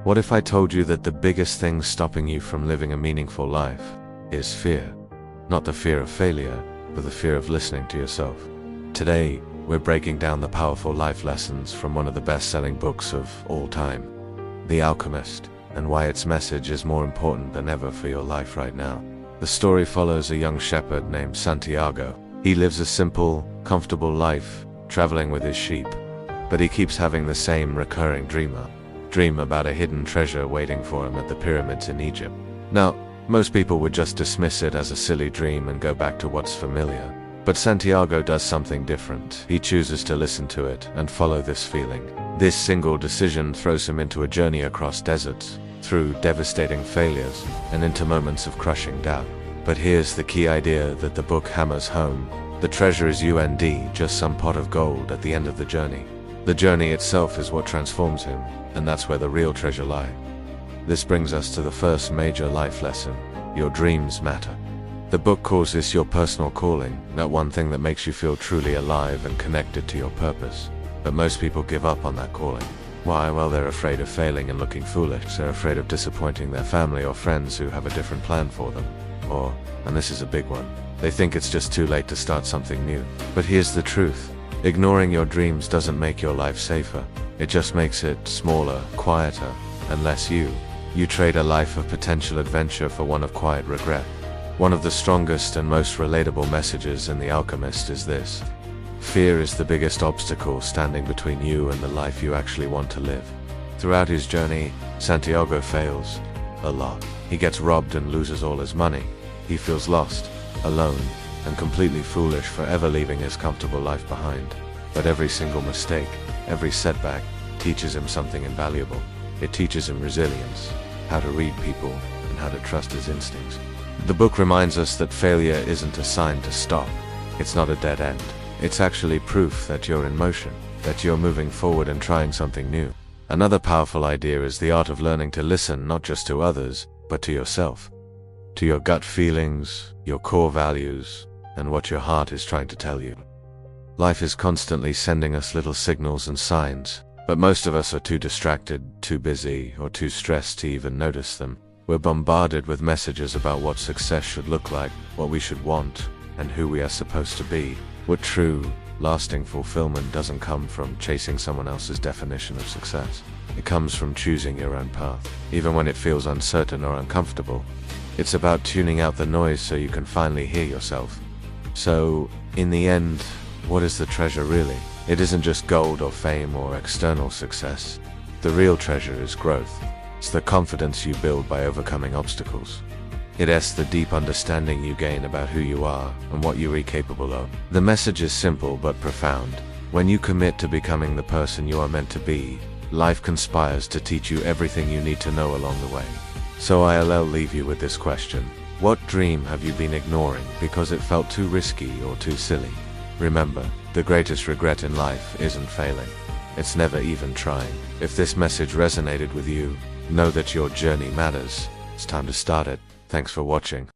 What if I told you that the biggest thing stopping you from living a meaningful life is fear? Not the fear of failure, but the fear of listening to yourself. Today, we're breaking down the powerful life lessons from one of the best-selling books of all time, The Alchemist, and why its message is more important than ever for your life right now. The story follows a young shepherd named Santiago. He lives a simple, comfortable life, traveling with his sheep. But he keeps having the same recurring dream about a hidden treasure waiting for him at the pyramids in Egypt. Now, most people would just dismiss it as a silly dream and go back to what's familiar. But Santiago does something different. He chooses to listen to it and follow this feeling. This single decision throws him into a journey across deserts, through devastating failures, and into moments of crushing doubt. But here's the key idea that the book hammers home. The treasure is just some pot of gold at the end of the journey. The journey itself is what transforms him, and that's where the real treasure lies. This brings us to the first major life lesson. Your dreams matter. The book calls this your personal calling, that one thing that makes you feel truly alive and connected to your purpose. But most people give up on that calling. Why? Well, they're afraid of failing and looking foolish. They're afraid of disappointing their family or friends who have a different plan for them. Or, and this is a big one, they think it's just too late to start something new. But here's the truth. Ignoring your dreams doesn't make your life safer. It just makes it smaller, quieter, and less you. You trade a life of potential adventure for one of quiet regret. One of the strongest and most relatable messages in The Alchemist is this. Fear is the biggest obstacle standing between you and the life you actually want to live. Throughout his journey, Santiago fails a lot. He gets robbed and loses all his money. He feels lost, alone, and completely foolish for ever leaving his comfortable life behind. But every single mistake, every setback, teaches him something invaluable. It teaches him resilience, how to read people, and how to trust his instincts. The book reminds us that failure isn't a sign to stop. It's not a dead end. It's actually proof that you're in motion, that you're moving forward and trying something new. Another powerful idea is the art of learning to listen not just to others, but to yourself. To your gut feelings, your core values, and what your heart is trying to tell you. Life is constantly sending us little signals and signs, but most of us are too distracted, too busy, or too stressed to even notice them. We're bombarded with messages about what success should look like, what we should want, and who we are supposed to be. What true, lasting fulfillment doesn't come from chasing someone else's definition of success. It comes from choosing your own path, even when it feels uncertain or uncomfortable. It's about tuning out the noise so you can finally hear yourself. So, in the end, what is the treasure really? It isn't just gold or fame or external success. The real treasure is growth. It's the confidence you build by overcoming obstacles. It's the deep understanding you gain about who you are and what you are capable of. The message is simple but profound. When you commit to becoming the person you are meant to be, life conspires to teach you everything you need to know along the way. So I'll leave you with this question. What dream have you been ignoring because it felt too risky or too silly? Remember, the greatest regret in life isn't failing. It's never even trying. If this message resonated with you, know that your journey matters. It's time to start it. Thanks for watching.